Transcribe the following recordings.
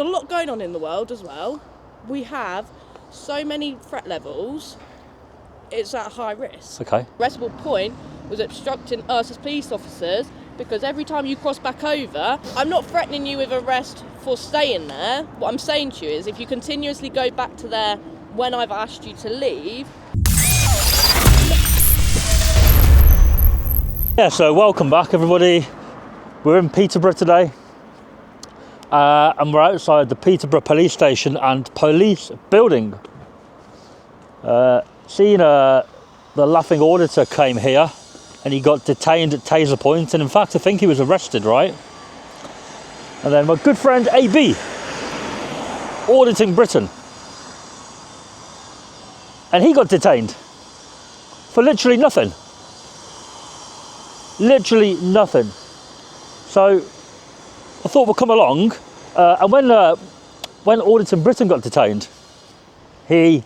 There's a lot going on in the world as well. We have so many threat levels, it's at high risk. Okay. Arrestable point was obstructing us as police officers because every time you cross back over, I'm not threatening you with arrest for staying there. What I'm saying to you is if you continuously go back to there when I've asked you to leave. Yeah, so welcome back everybody. We're in Peterborough today and we're outside the Peterborough Police Station and Police Building. The laughing auditor came here and he got detained at Taser Point, and in fact I think he was arrested, right? And then my good friend AB, Auditing Britain, and he got detained for literally nothing. Literally nothing. So I thought we'd come along, and when Auditing Britain got detained, they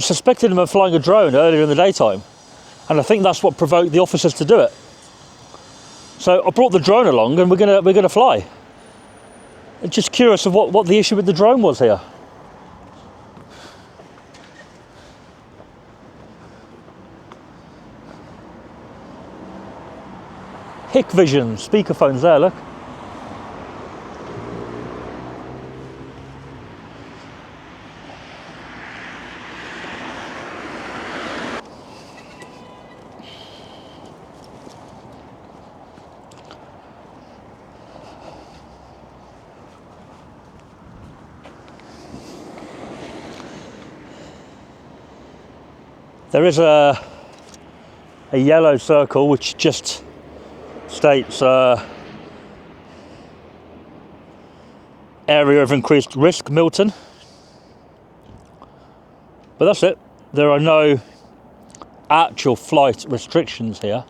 suspected him of flying a drone earlier in the daytime, and I think that's what provoked the officers to do it. So I brought the drone along, and we're gonna fly. I'm just curious of what the issue with the drone was here. Hikvision speakerphones there, look. There is a yellow circle which just states area of increased risk, Milton. But that's it. There are no actual flight restrictions here.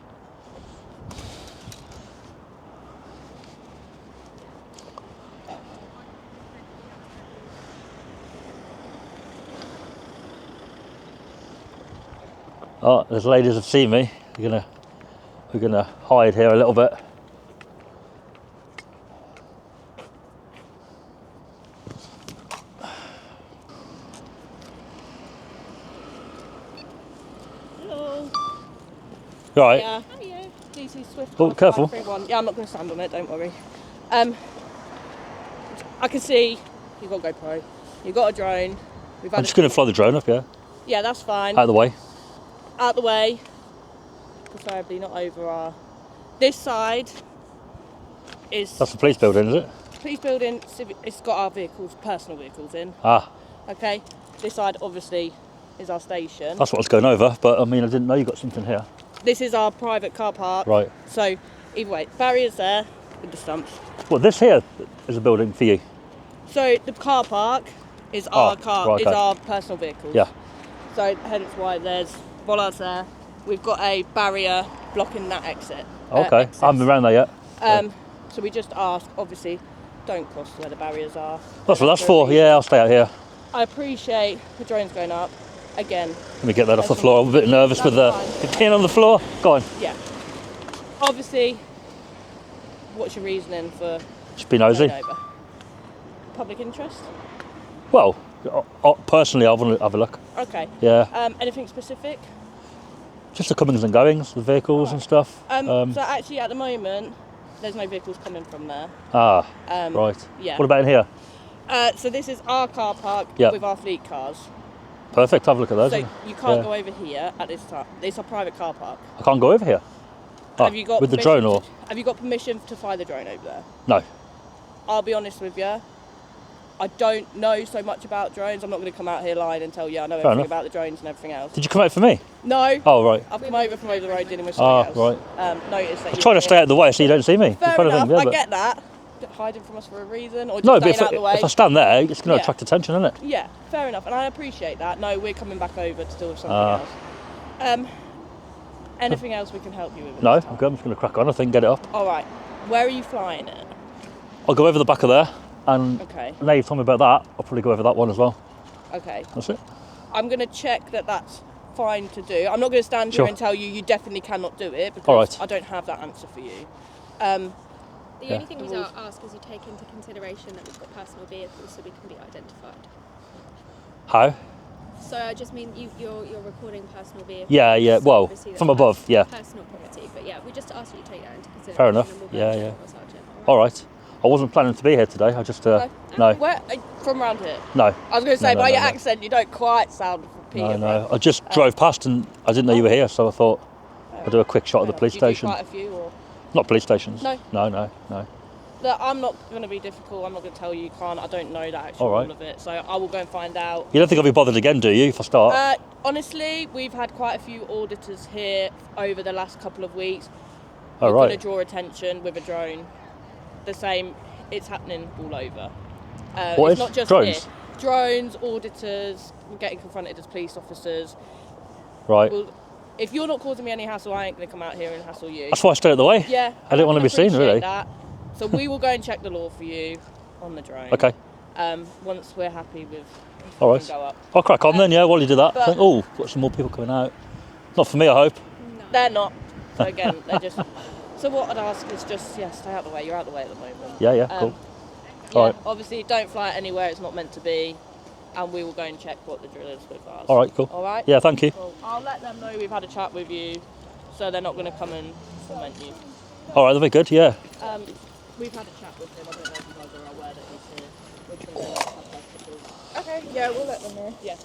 Oh, there's ladies have seen me. We're gonna hide here a little bit. Hello. You all right? Yeah. Hiya. DC Swift. Oh, careful. 531. Yeah, I'm not going to stand on it. Don't worry. I can see you've got a GoPro. You've got a drone. I'm just going to fly the drone up, yeah? Yeah, that's fine. Out of the way. Out the way. Preferably not over our. This side is. That's the police building, is it? Police building. It's got our vehicles, personal vehicles in. Ah. Okay. This side obviously is our station. That's what I was going over, but I mean, I didn't know you got something here. This is our private car park. Right. So either way, barriers there with the stumps. Well, this here is a building for you. So the car park is our right, okay. is our personal vehicles. Yeah. So hence why there's bollards there. We've got a barrier blocking that exit. Okay. I haven't been around there yet. So we just ask, obviously, don't cross where the barriers are. That's what that's for. Yeah, I'll stay out here. I appreciate the drones going up. Again. Let me get that off the floor. I'm a bit nervous with it being on the floor. Go on. Yeah. Obviously, what's your reasoning for Just be nosy. going over? Public interest? Well, personally, I want to have a look. Okay. Yeah. Anything specific? Just the comings and goings, the vehicles and stuff. So actually, at the moment, there's no vehicles coming from there. Right. Yeah. What about in here? So this is our car park Yep. with our fleet cars. Perfect. Have a look at those. So you can't go over here at this time. It's a private car park. I can't go over here. Have you got with the drone or? Have you got permission to fly the drone over there? No. I'll be honest with you. I don't know so much about drones. I'm not going to come out here lying and tell you I know everything about the drones and everything else. Did you come out for me? No. Oh, right. I've come over from over the road dealing with something else. Right. Noticed that I'm trying to stay out of the way so you don't see me. Fair enough, I get that. Hiding from us for a reason, or just no, staying but out the way. if I stand there, it's going to attract attention, isn't it? Yeah, fair enough, and I appreciate that. No, we're coming back over to deal with something else. Anything else we can help you with? No, I'm just going to crack on, I think, get it up. All right. Where are you flying it? I'll go over the back of there, and okay. Now you've told me about that, I'll probably go over that one as well. Okay. That's it. I'm going to check that that's fine to do. I'm not going to stand here and tell you definitely cannot do it, because all right. I don't have that answer for you. The only thing we ask is you take into consideration that we've got personal vehicles so we can be identified. How? So I just mean you're recording personal vehicles. Yeah. Well, Obviously from that's above, yeah. Personal property, but yeah, we just ask you to take that into consideration. Fair enough. And we'll go Yeah, and yeah. check with our sergeant, All right. I wasn't planning to be here today. I just no. Where from around here? No. I was going to say No, by your no. accent, you don't quite sound from Peterborough. No. I just drove past and I didn't know you were here, so I thought I'd do a quick shot of the police Do you do station. quite a few, or? Not police stations. No. No. Look, I'm not going to be difficult. I'm not going to tell you can't. I don't know that actually all of it, so I will go and find out. You don't think I'll be bothered again, do you? If I start. Honestly, we've had quite a few auditors here over the last couple of weeks. Oh, We're right. going to draw attention with a drone. The same. It's happening all over. What it's is? not just Drones? here. Drones, auditors, we're getting confronted as police officers. Right. Well, if you're not causing me any hassle, I ain't going to come out here and hassle you. That's why I stayed out the way. Yeah. I didn't want to be seen, really. That. So we will go and check the law for you on the drone. Okay. Once we're happy with. All right. Go up. I'll crack on then. Yeah. While you do that. but- Oh, got some more people coming out. Not for me, I hope. No. They're not. So again, they're just. So what I'd ask is just stay out of the way. You're out of the way at the moment. Yeah. Cool. Yeah, All right. obviously don't fly it anywhere it's not meant to be, and we will go and check what the drill is with ours. All right. Cool. All right. Yeah. Thank you. Cool. I'll let them know we've had a chat with you, so they're not going to come and torment you. All right. That'll be good. Yeah. We've had a chat with him. I don't know if you guys are aware that he's here. We're trying to have okay. Yeah, we'll let them know. Yeah.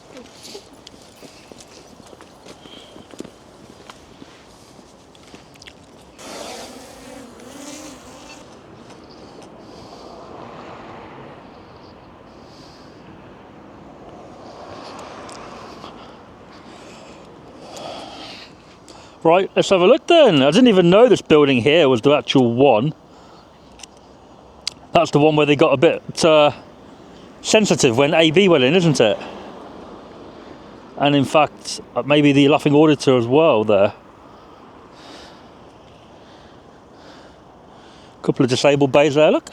Right, let's have a look then. I didn't even know this building here was the actual one. That's the one where they got a bit sensitive when AB went in, isn't it? And in fact, maybe the laughing auditor as well there. Couple of disabled bays there, look.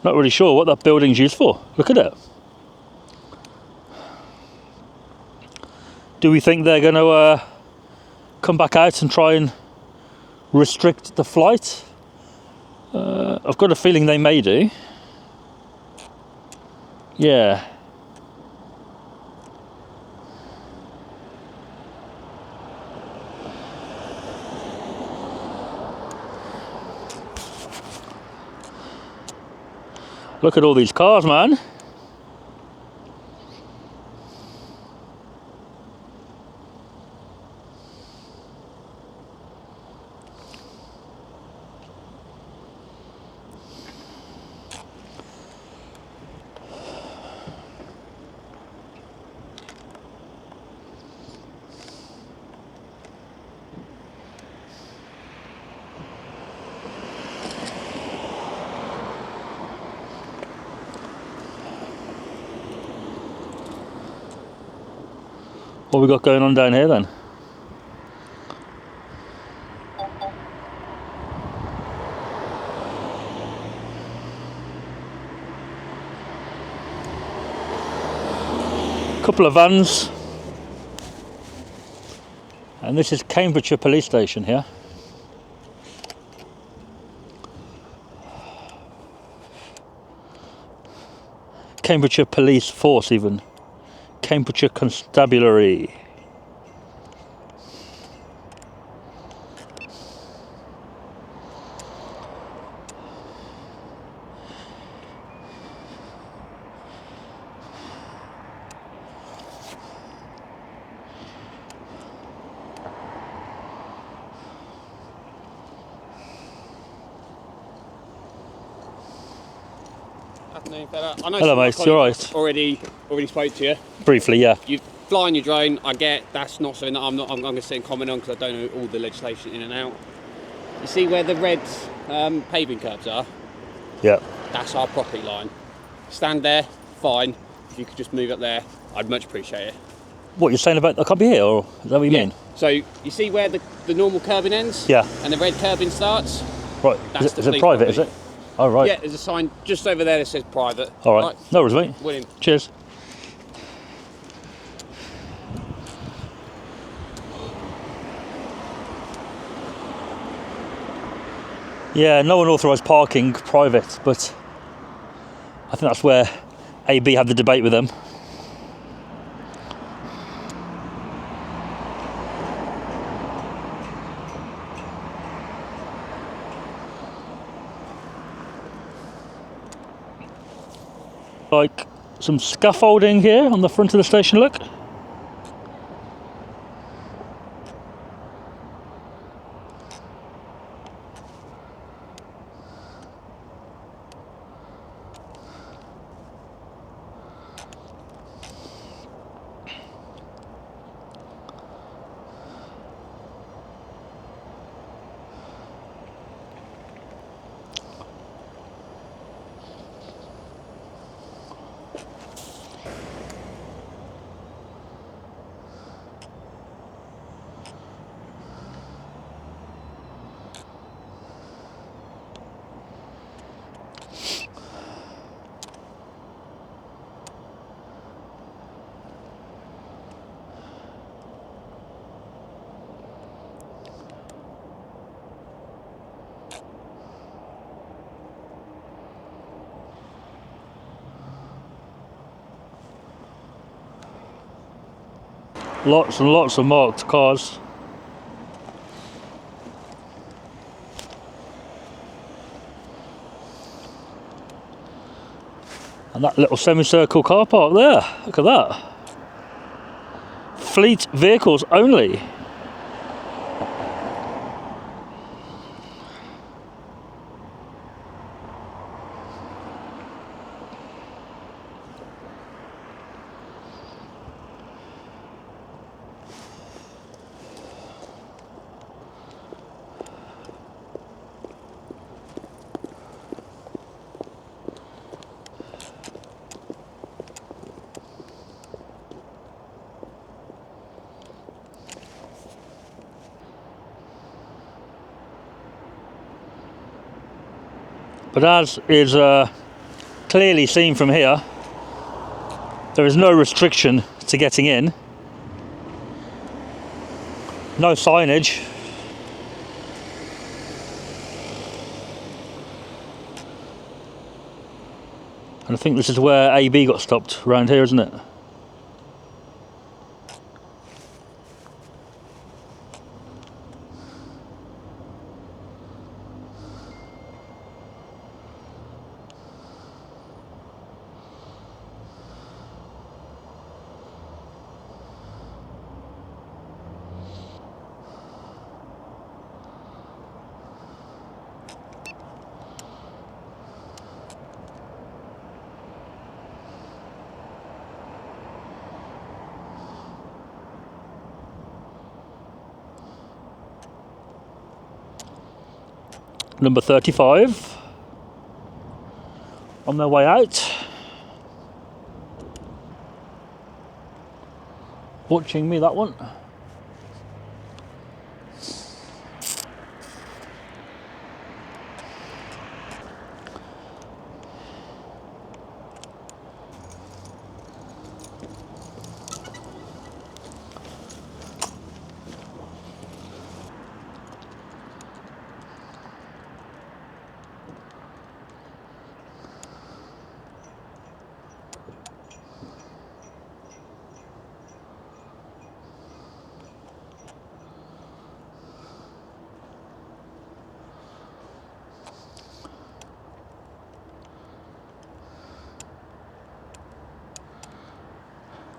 Not really sure what that building's used for. Look at it. Do we think they're going to come back out and try and restrict the flight? I've got a feeling they may do. Yeah. Look at all these cars, man. What we got going on down here then? Couple of vans, and this is Cambridgeshire Police Station here. Cambridgeshire Police Force even. Cambridgeshire Constabulary. Afternoon, fella. I know Hello, some of my mate, you all colleagues right? Already spoke to you. Briefly, yeah. You flying your drone. I get that's not something that I'm going to sit and comment on because I don't know all the legislation in and out. You see where the red paving curbs are? Yeah. That's our property line. Stand there, fine. If you could just move up there, I'd much appreciate it. What you're saying about I can't be here, or is that what you mean? So you see where the normal curbing ends? Yeah. And the red curbing starts? Right. That's Is the it, is it police private? property. Is it? Oh, right. Yeah, there's a sign just over there that says private. All right. No worries, mate. William. Cheers. Yeah, no unauthorised parking, private, but I think that's where AB had the debate with them. Like some scaffolding here on the front of the station, look. Lots and lots of marked cars. And that little semicircle car park there, look at that. Fleet vehicles only. But as is clearly seen from here, there is no restriction to getting in. No signage. And I think this is where AB got stopped, around here, isn't it? Number 35 on their way out, watching me, that one.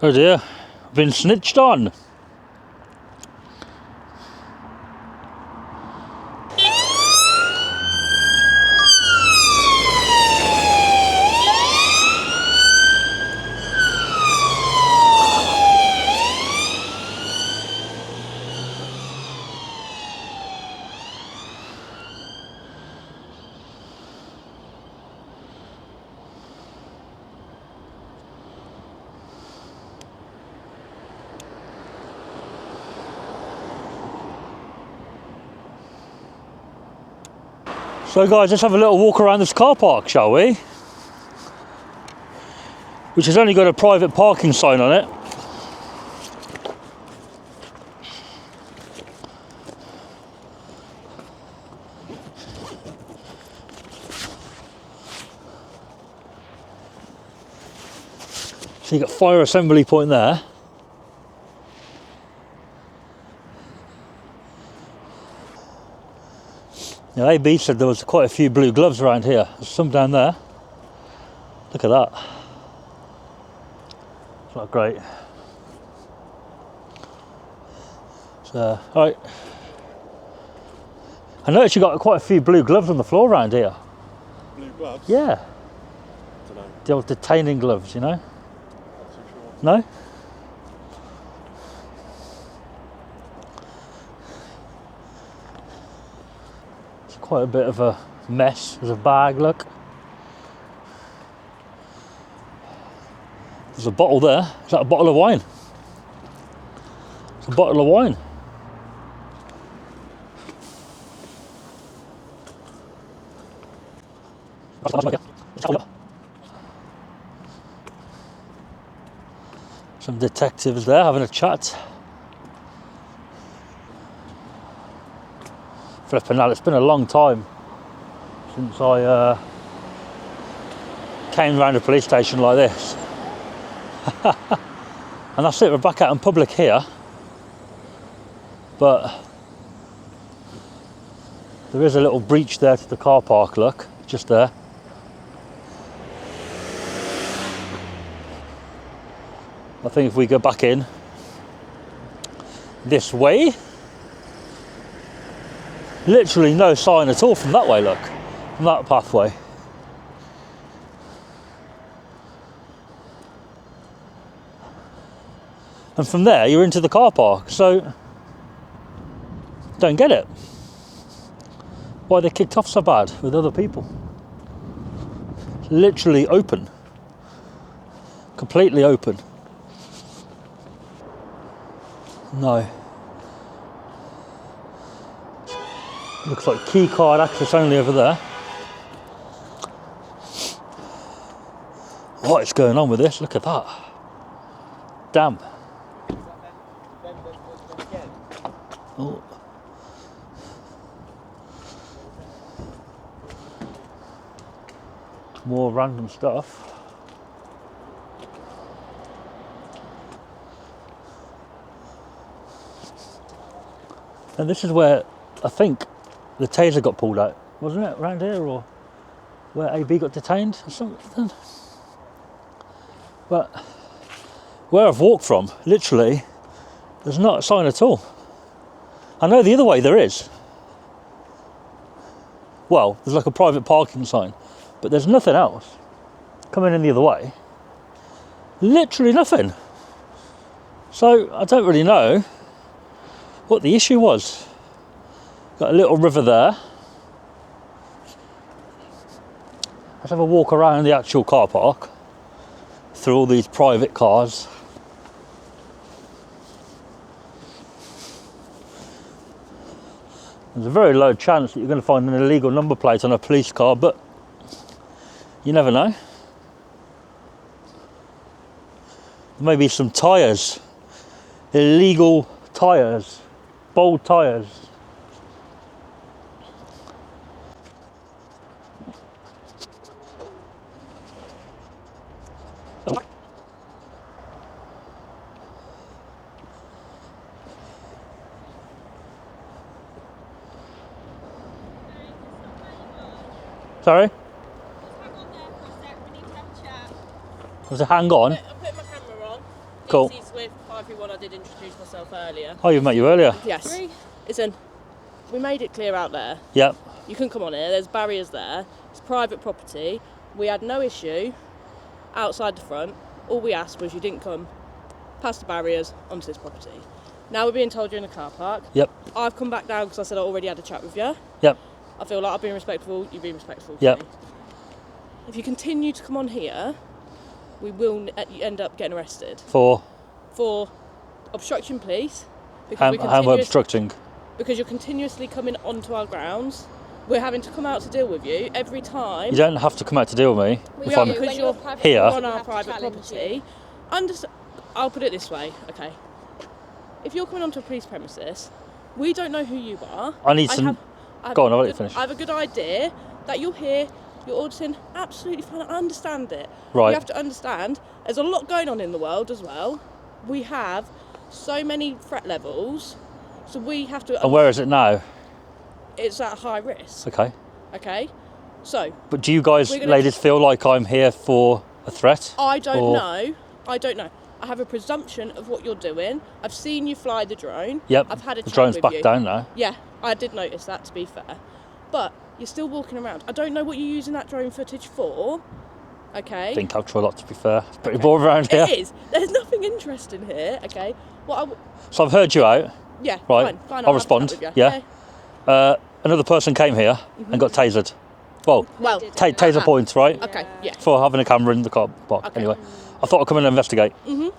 Oh dear, been snitched on. So guys, let's have a little walk around this car park, shall we? Which has only got a private parking sign on it. So you got fire assembly point there. Now AB said there was quite a few blue gloves around here. There's some down there. Look at that. It's not great. So, alright. I noticed you got quite a few blue gloves on the floor around here. Blue gloves? Yeah. Dunno. The old detaining gloves, you know? Not too sure. No? It's quite a bit of a mess. There's a bag, look. There's a bottle there. Is that a bottle of wine? It's a bottle of wine. Some detectives there having a chat. Flipping hell, it's been a long time since I came round a police station like this. And that's it, we're back out in public here. But there is a little breach there to the car park, look, just there. I think if we go back in this way, literally no sign at all from that way, look, from that pathway. And from there you're into the car park, so don't get it. Why they kicked off so bad with other people. It's literally open. Completely open. No. Looks like key card access only over there. What is going on with this? Look at that. Damn. Oh. More random stuff. And this is where I think the taser got pulled out, wasn't it? Around here, or where AB got detained or something. But where I've walked from, literally, there's not a sign at all. I know the other way there is. Well, there's like a private parking sign, but there's nothing else coming in the other way. Literally nothing. So I don't really know what the issue was. Got a little river there. Let's have a walk around the actual car park through all these private cars. There's a very low chance that you're going to find an illegal number plate on a police car, but you never know. Maybe some tyres, illegal tyres, bold tyres. Sorry? Hang on there for a sec, we need to have a chat. Was it hang on? I'm putting my camera on. Cool. Easy Swift, hi everyone, I did introduce myself earlier. Oh, you met you earlier? Yes. Listen, we made it clear out there. Yep. You can come on here, there's barriers there. It's private property. We had no issue outside the front. All we asked was you didn't come past the barriers onto this property. Now we're being told you're in a car park. Yep. I've come back down because I said I already had a chat with you. Yep. I feel like I've been respectful, you've been respectful to Yep. me. If you continue to come on here, we will end up getting arrested. For obstruction, police. how we're obstructing. Because you're continuously coming onto our grounds. We're having to come out to deal with you every time. You don't have to come out to deal with me if I'm because you're here. on our private property. I'll put it this way, okay. If you're coming onto a police premises, we don't know who you are. I need some. Go on, I'll let you finish. I have a good idea that you're here, you're auditing, absolutely fine. I understand it. Right. You have to understand, there's a lot going on in the world as well. We have so many threat levels, so we have to... And where is it now? It's at high risk, Okay. okay? So, But do you guys, We're gonna- ladies, feel like I'm here for a threat? I don't Or- know. I don't know. I have a presumption of what you're doing. I've seen you fly the drone. Yep. I've had a The chat drone's with back you. down now. Yeah, I did notice that, to be fair. But you're still walking around. I don't know what you're using that drone footage for. Okay. Think I'll try not to be fair. It's pretty boring around here. It is. There's nothing interesting here. Okay. So I've heard you out. Yeah. Right. Fine. I'll have a chat respond. with you. Yeah. Another person came here and got tasered. Well, Well. taser points, right? Okay. Yeah. For having a camera in the car park. Okay. Anyway, I thought I'd come in and investigate.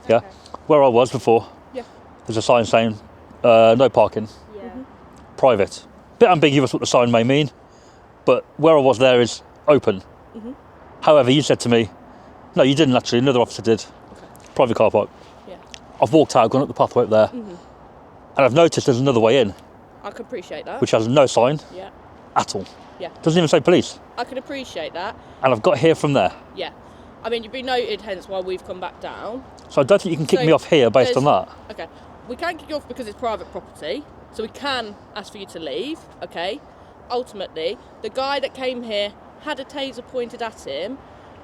Yeah. Where I was before, Yeah. there's a sign saying no parking, Yeah. private. Bit ambiguous what the sign may mean, but where I was there is open. However, you said to me, no, you didn't actually. Another officer did. Private car park. Yeah. I've walked out, gone up the pathway up there, and I've noticed there's another way in, I can appreciate that. which has no sign Yeah. at all. Yeah. Doesn't even say police. I can appreciate that. And I've got here from there. Yeah. I mean, you've been noted, hence why we've come back down. So I don't think you can kick So me off here based on there's- that. Okay. We can't kick you off because it's private property, so we can ask for you to leave, okay? Ultimately, the guy that came here had a taser pointed at him.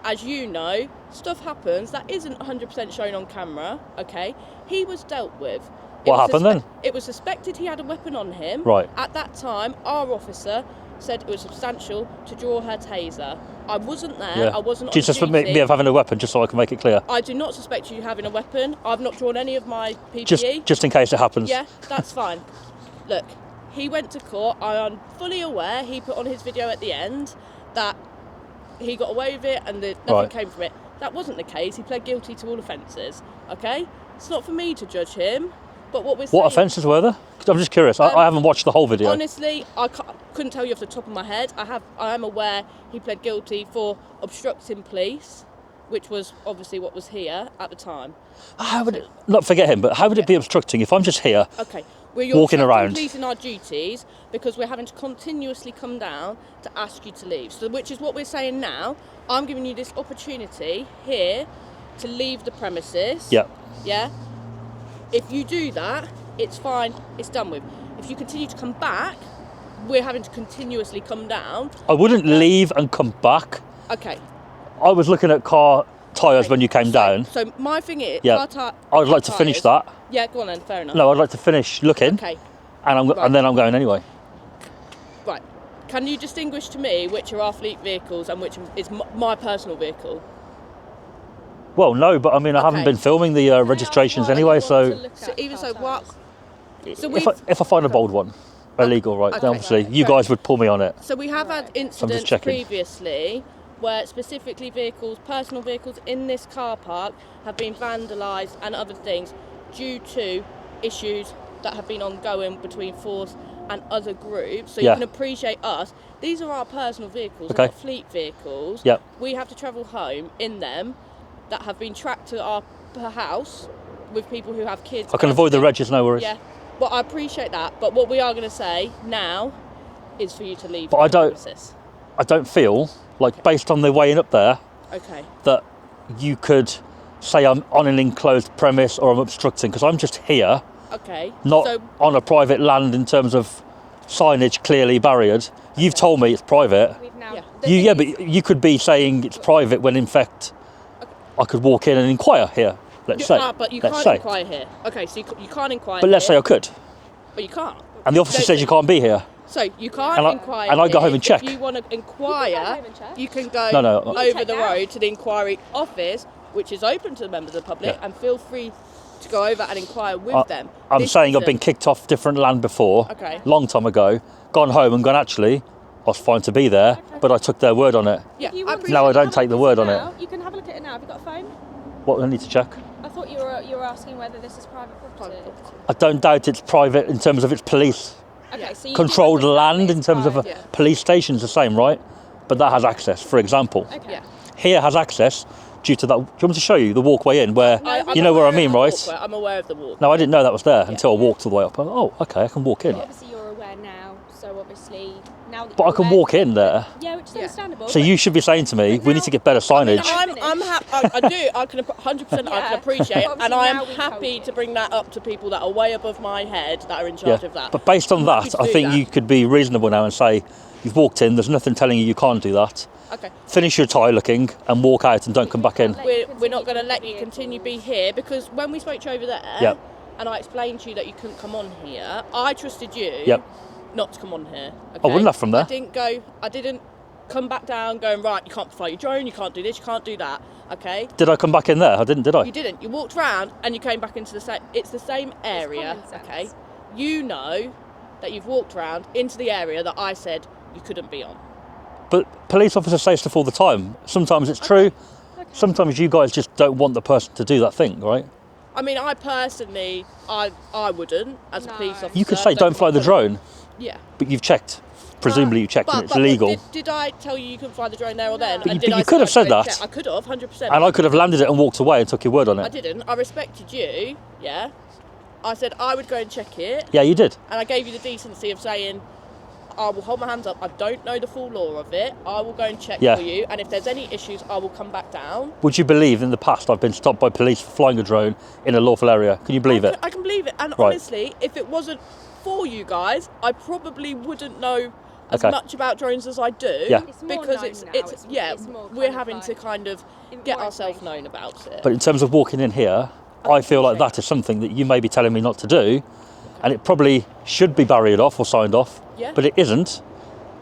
As you know, stuff happens that isn't 100% shown on camera, okay? He was dealt with. What happened then? It was suspected he had a weapon on him. Right. At that time, our officer said it was substantial to draw her taser. I wasn't there. Yeah. I wasn't Do you on suspect duty. me of having a weapon, just so I can make it clear? I do not suspect you having a weapon. I've not drawn any of my PPE. Just in case it happens. Yeah, that's fine. Look, he went to court. I am fully aware. He put on his video at the end that he got away with it and nothing Right. came from it. That wasn't the case. He pled guilty to all offences. Okay, it's not for me to judge him. But what we're saying, What offences were there? 'Cause I'm just curious. I haven't watched the whole video. honestly, couldn't tell you off the top of my head. I am aware he pled guilty for obstructing police, which was obviously what was here at the time. How would it, not forget him, but how would it be obstructing if I'm just here? Okay, we're Walking around. completing our duties because we're having to continuously come down to ask you to leave. So, which is what we're saying now. I'm giving you this opportunity here to leave the premises. Yeah. Yeah. If you do that, it's fine. It's done with. If you continue to come back, we're having to continuously come down. I wouldn't leave and come back. Okay. I was looking at car tyres when you came down. So my thing is, Yeah. I'd like to finish tyres- that. Yeah, go on then. Fair enough. No, I'd like to finish looking, Okay. and Right. and then I'm going anyway. Right. Can you distinguish to me which are our fleet vehicles and which is my personal vehicle? Well, no, but I mean, I haven't Okay. been filming the registrations anyway, so So even so, what? So if I find a bold one, illegal, right, then Okay. obviously you Fair. guys would pull me on it. So we have had incidents checking. previously where specifically vehicles, personal vehicles in this car park have been vandalised and other things due to issues that have been ongoing between force and other groups. So Yeah. you can appreciate us. These are our personal vehicles, Okay. not fleet vehicles. Yep. We have to travel home in them that have been tracked to our house with people who have kids. I can and avoid the everything. regs, no worries. Yeah. Well, I appreciate that, but what we are going to say now is for you to leave But the I don't- premises. I don't feel like, based on the weighing up there, Okay. that you could say I'm on an enclosed premise or I'm obstructing, because I'm just here, Okay. not So, on a private land in terms of signage clearly barriered. You've told me it's private. We've now. Yeah. Yeah, but you could be saying it's private when in fact I could walk in and inquire here. Let's say. but you let's can't say. inquire here. Okay, so you can't inquire. But let's say here, I could, but you can't. and the officer says you can't be here. So you can't And I- inquire. and I go here. home and check. If you want to You can inquire, go home and check. you can go No, no. over check the now. road to the inquiry office, which is open to the members of the public, Yeah. and feel free to go over and inquire with them. I'm This saying I've been isn't- kicked off different land before, Okay. long time ago, gone home and gone, actually, I was fine to be there, but I took their word on it. Yeah, If you I want to appreciate No, I have don't a take the look word at on it. now, You can have a look at it now. Have you got a phone? What I need to check? I thought you were asking whether this is private property. I don't doubt it's private in terms of its police Okay, Yeah. so you controlled do understand land that in it's terms of a private. Yeah. police station's the same, right? But that has access, for example. Okay. Yeah. Here has access due to that. Do you want me to show you the walkway in where, I'm you know where I aware of mean, the right? walkway. I'm aware of the walk. No, I didn't know that was there until I walked all the way up. Oh, okay, I can walk in. Obviously, you're aware now. So obviously, now that But I you're can aware- walk in there. Yeah, which is understandable. So you should be saying to me, we need to get better signage. I do. I can 100%. I Yeah. can appreciate, it, Obviously and I am now we've happy told to you. bring that up to people that are way above my head that are in charge of that. But based on I'm happy that, to I do think that. you could be reasonable now and say, you've walked in, there's nothing telling you can't do that. Okay. Finish your tie looking and walk out and don't come back in. We're not going to let you continue be here because when we spoke to you over there, Yep. and I explained to you that you couldn't come on here, I trusted you Yep. not to come on here. Okay? I wouldn't have from there. I didn't come back down going, right, you can't fly your drone, you can't do this, you can't do that. Okay? Did I come back in there? I didn't, did I? You didn't. You walked round and you came back into the same. It's the same area. common sense. Okay? You know that you've walked round into the area that I said you couldn't be on. But police officers say stuff all the time. Sometimes it's true. Sometimes you guys just don't want the person to do that thing, right? I mean, I personally, I wouldn't as a No. police officer. You could say don't fly the drone, Yeah. but you've checked. Presumably you checked and it's legal. Did I tell you you couldn't fly the drone there or then? But And you did I could have I'd said go that. check? I could have, 100%. And I could have landed it and walked away and took your word on I it. didn't. I respected you, yeah. I said I would go and check it, Yeah, you did. and I gave you the decency of saying, I will hold my hands up, I don't know the full law of it, I will go and check Yeah. for you, and if there's any issues, I will come back down. Would you believe in the past I've been stopped by police for flying a drone in a lawful area? Can you believe it? I can believe it, and Right. honestly, if it wasn't for you guys, I probably wouldn't know as Okay. much about drones as I do. Yeah. It's more because known it's now, yeah, it's more we're kind of having to like kind of more get ourselves information. known about it. But in terms of walking in here, I feel like that is something that you may be telling me not to do, and it probably should be barriered off or signed off, Yeah. but it isn't.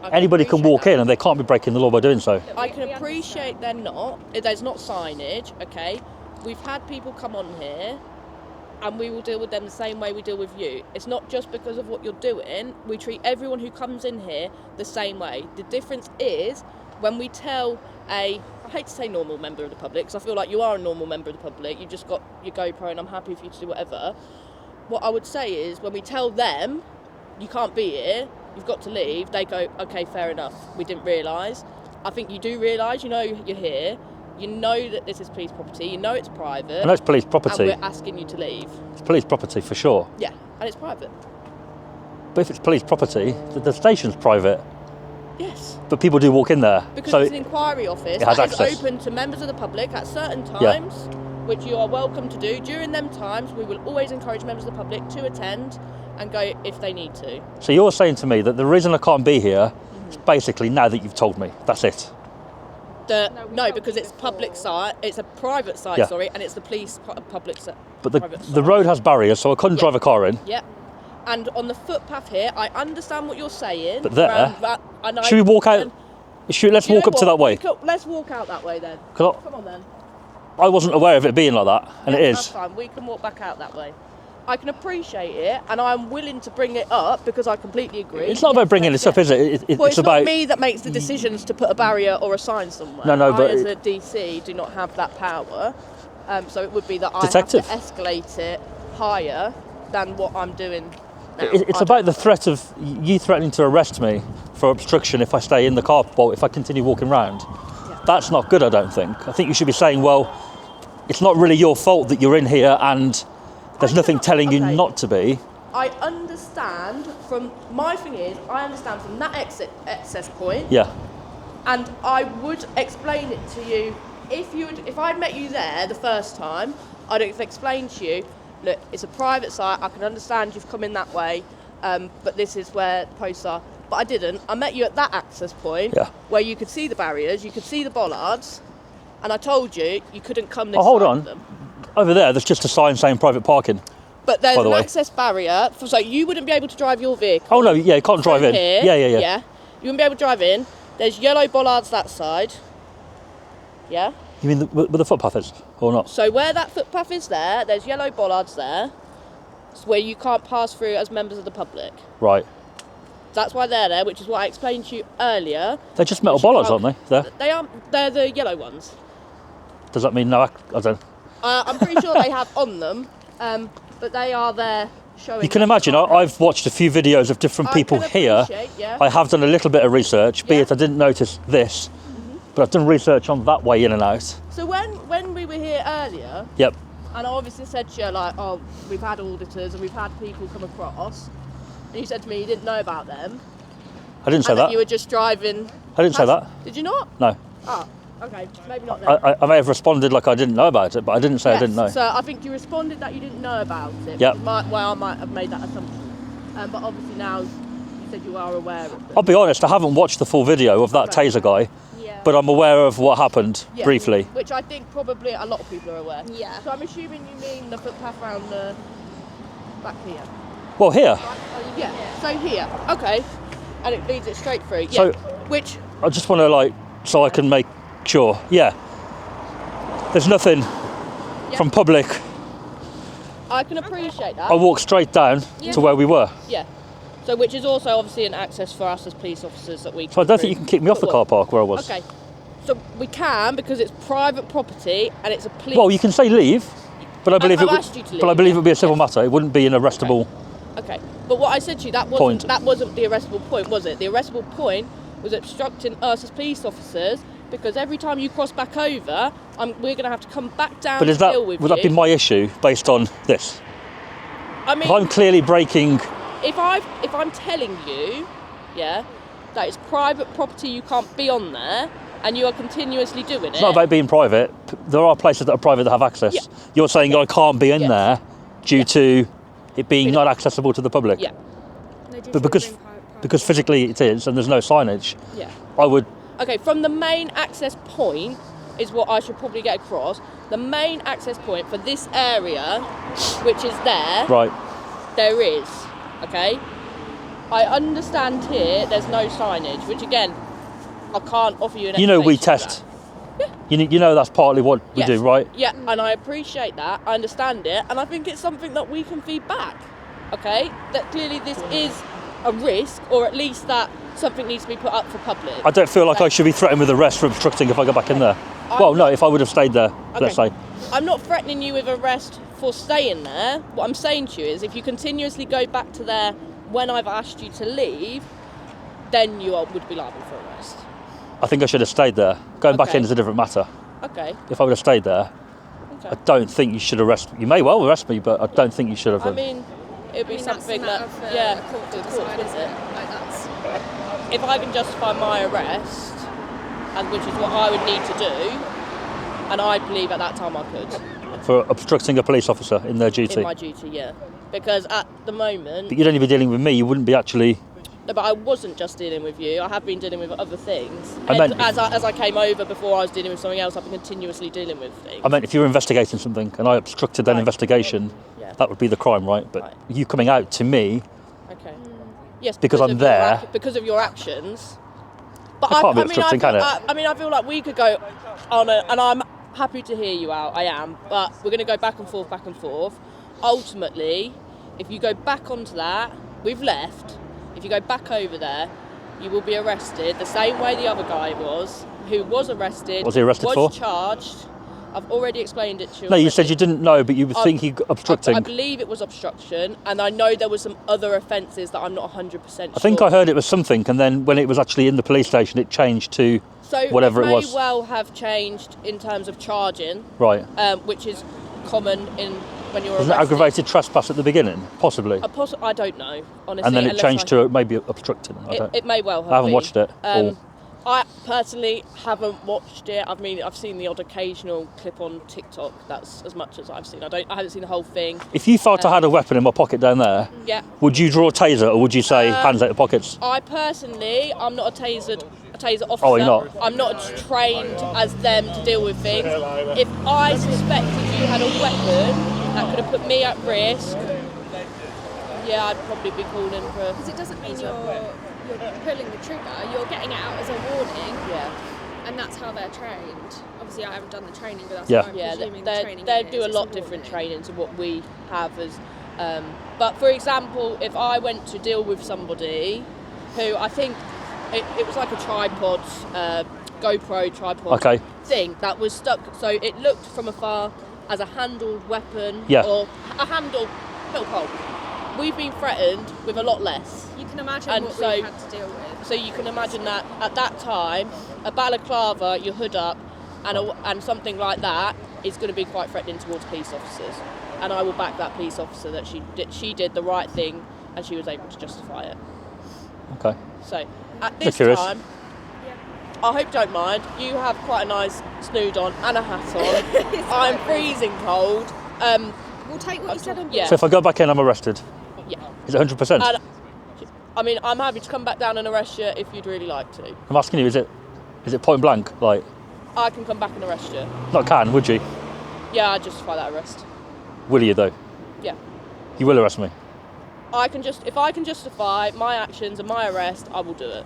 I Anybody can appreciate walk that. in and they can't be breaking the law by doing so. I can appreciate they're not. There's not signage, okay? We've had people come on here and we will deal with them the same way we deal with you. It's not just because of what you're doing. We treat everyone who comes in here the same way. The difference is when we tell I hate to say normal member of the public, because I feel like you are a normal member of the public. You've just got your GoPro and I'm happy for you to do whatever. What I would say is when we tell them, you can't be here, you've got to leave, they go, okay, fair enough, we didn't realise. I think you do realise, you know you're here, you know that this is police property, you know it's private. I know it's police and property. we're asking you to leave. It's police property for sure. Yeah, and it's private. But if it's police property, the station's private. Yes. But people do walk in there. Because so it's an inquiry office it has that is access. open to members of the public at certain Yeah. times, which you are welcome to do. During them times, we will always encourage members of the public to attend and go if they need to. So you're saying to me that the reason I can't be here is basically now that you've told me. That's it. No, because it's public site, it's a private site, Yeah. sorry, and it's the police public site. But the road has barriers, so I couldn't drive a car in. Yep. And on the footpath here, I understand what you're saying. But there, around that, and should we walk out? Let's You know walk up to what? that way. Let's walk out that way then. 'Cause Come on then. I wasn't aware of it being like that, and Yeah, it That's is. fine. We can walk back out that way. I can appreciate it, and I'm willing to bring it up because I completely agree. It's not about bringing this up, is it? Well, It's it's about not me that makes the decisions to put a barrier or a sign somewhere. No, I, but as a DC, do not have that power. So it would be that Detective. I have to escalate it higher than what I'm doing now. It's about the threat of you threatening to arrest me for obstruction if I stay in the car, well, if I continue walking round. Yeah. That's not good, I don't think. I think you should be saying, well, it's not really your fault that you're in here and there's nothing telling you okay. not to be. I understand from, my thing is, I understand from that access point, Yeah. and I would explain it to you if I'd met you there the first time, I'd have explained to you, look, it's a private site, I can understand you've come in that way, but this is where the posts are. But I didn't. I met you at that access point Yeah. where you could see the barriers, you could see the bollards, and I told you you couldn't come this Oh, hold side on. of them. Over there, there's just a sign saying private parking. But there's By the an way. access barrier, so you wouldn't be able to drive your vehicle. Oh, no, yeah, you can't drive through in. Here. Yeah. You wouldn't be able to drive in. There's yellow bollards that side. Yeah? You mean where the footpath is, or not? So where that footpath is there's yellow bollards there. It's where you can't pass through as members of the public. Right. That's why they're there, which is what I explained to you earlier. They're just metal Which you bollards, can't- aren't they? There. They're the yellow ones. Does that mean no? I don't. I'm pretty sure they have on them, but they are there showing. You can imagine, I've watched a few videos of different I people can here. appreciate, yeah. I have done a little bit of research, be Yeah. it I didn't notice this, but I've done research on that way in and out. So when we were here earlier, Yep. and I obviously said to you, like, oh, we've had auditors and we've had people come across, and you said to me you didn't know about them. I didn't say and that. you were just driving. I didn't say that. Did you not? No. Oh, okay, maybe not then. I may have responded like I didn't know about it, but I didn't say I didn't know. So I think you responded that you didn't know about it. Yep. Well, I might have made that assumption. But obviously now you said you are aware of it. I'll be honest, I haven't watched the full video of that Okay. taser guy, Yeah. but I'm aware of what happened Yeah. briefly. Which I think probably a lot of people are aware. Yeah. So I'm assuming you mean the footpath around the back here. Well, here, Yeah. So here. Okay. And it leads it straight through. Yeah. So- Which I just want to so I can make sure. Yeah. There's nothing from public. I can appreciate that. I walked straight down to where we were. Yeah. So which is also obviously an access for us as police officers that we. So I don't think you can kick me off the car park where I was. Okay. So we can because it's private property and it's a police. Well, you can say leave, but I believe I've it would. asked you to But I leave, believe yeah. it would be a civil matter. It wouldn't be an arrestable. Okay. But what I said to you, that Point. wasn't the arrestable point, was it? The arrestable point was obstructing us as police officers because every time you cross back over, we're going to have to come back down But to is that deal with would you. that be my issue based on this? I mean, If I'm clearly breaking, if I'm telling you, yeah, that it's private property, you can't be on there, and you are continuously doing it's not about being private. There are places that are private that have access. Yeah. You're saying I can't be in Yes. there due to it being not accessible to the public. Yeah, But because physically it is, and there's no signage, yeah. I would. Okay, from the main access point is what I should probably get across. The main access point for this area, which is there, Right. there is. Okay. I understand here there's no signage, which again, I can't offer you an You know we explanation test. for that. You know that's partly what we Yes. do, right? Yeah, and I appreciate that. I understand it, and I think it's something that we can feed back. Okay, that clearly this is a risk, or at least that something needs to be put up for public. I don't feel like I should be threatened with arrest for obstructing if I go back in there. Well, no, if I would have stayed there, let's say. I'm not threatening you with arrest for staying there. What I'm saying to you is, if you continuously go back to there when I've asked you to leave, then you would be liable for arrest. I think I should have stayed there. Going back Okay. in is a different matter. Okay. If I would have stayed there, Okay. I don't think you should arrest me. You may well arrest me, but I don't think you should have. I mean, it would be something that, yeah, court to the decide, court, isn't isn't it? Like that's. If I can justify my arrest, and which is what I would need to do, and I believe at that time I could, For obstructing a police officer in their duty. in my duty, yeah. Because at the moment, But you'd only be dealing with me, you wouldn't be actually. no, but I wasn't just dealing with you. I have been dealing with other things. I And meant- as I came over before, I was dealing with something else. I've been continuously dealing with things. I meant if you were investigating something and I obstructed that Right. investigation, Yeah. that would be the crime, right? But Right. you coming out to me, Okay. Yes, Because I'm of your there. because of your actions. But It can't be I mean, obstructing, can it? I mean, I feel like we could go on, and I'm happy to hear you out. I am, but we're going to go back and forth, back and forth. Ultimately, if you go back onto that, we've left. If you go back over there, you will be arrested the same way the other guy was, who was arrested. Was he arrested for? Was charged. I've already explained it to you. no, you already. said you didn't know, but you would think he obstructing. I believe it was obstruction, and I know there were some other offences that I'm not 100% sure. I think I heard it was something, and then when it was actually in the police station, it changed to So whatever it may was. well have changed in terms of charging, Right. which is common in when you're Wasn't it arrested. aggravated trespass at the beginning? Possibly. I don't know, honestly. And then it unless changed to maybe obstructing. I don't. It may well have. I haven't been. watched it all. I personally haven't watched it. I mean, I've seen the odd occasional clip on TikTok. That's as much as I've seen. I haven't seen the whole thing. If you felt I had a weapon in my pocket down there, Yeah. would you draw a taser or would you say hands out the pockets? I personally, I'm not a taser officer. Oh, you're not? I'm not trained as them to deal with things. If I suspected you had a weapon that could have put me at risk, yeah, I'd probably be calling for. Because it doesn't mean you're pulling the trigger. You're getting it out as a warning, Yeah, and that's how they're trained. Obviously, I haven't done the training, but that's Yeah. what I'm yeah. presuming the They training they is. do a It's lot different warning. training to what we have as. But for example, if I went to deal with somebody who I think it was like a tripod, GoPro tripod Okay. thing that was stuck, so it looked from afar as a handled weapon Yeah. or a handled little pole. We've been threatened with a lot less. You can imagine And what so- we had to deal with. So you can imagine that at that time, a balaclava, your hood up, and something like that is going to be quite threatening towards police officers. And I will back that police officer that she did the right thing, and she was able to justify it. Okay. So At this curious. time, I hope you don't mind. You have quite a nice snood on and a hat on. I'm freezing cold. We'll take what you said on board. Yeah. So if I go back in, I'm arrested. Yeah. Is it 100%? And, I mean, I'm happy to come back down and arrest you if you'd really like to. I'm asking you, is it point blank? Like, I can come back and arrest you. not can, would you? Yeah, I'd justify that arrest. Will you though? Yeah. You will arrest me. If I can justify my actions and my arrest, I will do it.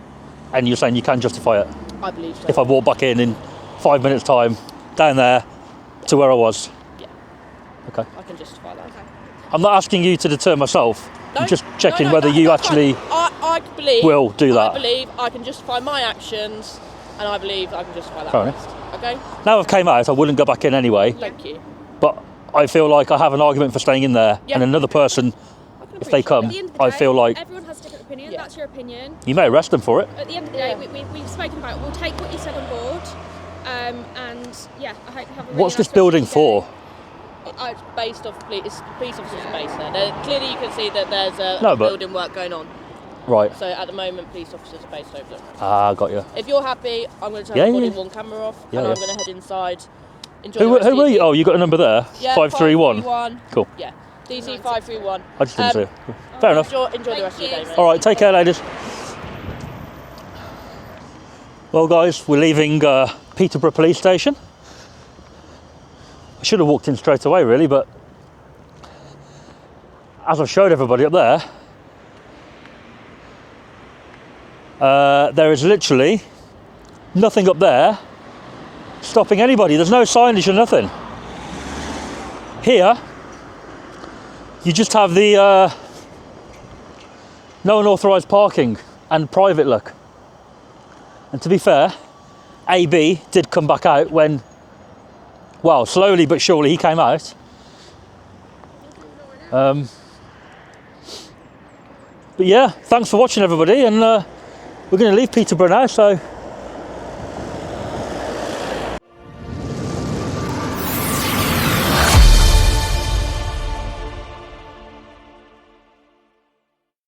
And you're saying you can justify it? I believe so. If I walk back in 5 minutes time, down there, to where I was? Yeah. Okay. I can justify that. I'm not asking you to deter myself. I'm just checking No, whether you that's actually fine. I believe will do that. I believe I can justify my actions, and I believe I can justify that Fair arrest. Okay? Now I've came out, I wouldn't go back in anyway. Thank you. But I feel like I have an argument for staying in there, Yeah. and another person, I can if they appreciate come, At the end of the I day, feel like everyone has a different opinion. Yeah. That's your opinion. you may arrest them for it. At the end of the day, we've spoken about it. We'll take what you said on board. And yeah, I hope you have a really What's nice this rest building of your for? day. It's based off it's police officers based there. Clearly, you can see that there's No, but- building work going on. Right. So at the moment, police officers are based over there. Ah, got you. If you're happy, I'm going to turn Yeah, the yeah, body yeah. worn camera off, Yeah, and yeah. I'm going to head inside. Enjoy Who the rest were of your you? Oh, you got a number there? Yeah, 531. 531. Cool. Yeah, DC 531. I just didn't see it. Fair enough. Enjoy the rest of your day, mate. All right, take care, ladies. Well, guys, we're leaving Peterborough Police Station. I should have walked in straight away, really, but as I've showed everybody up there, there is literally nothing up there stopping anybody. There's no signage or nothing. Here, you just have the no unauthorised parking and private look. And to be fair, AB did come back out when, well, slowly but surely he came out. But yeah, thanks for watching, everybody, and we're going to leave Peterborough now, so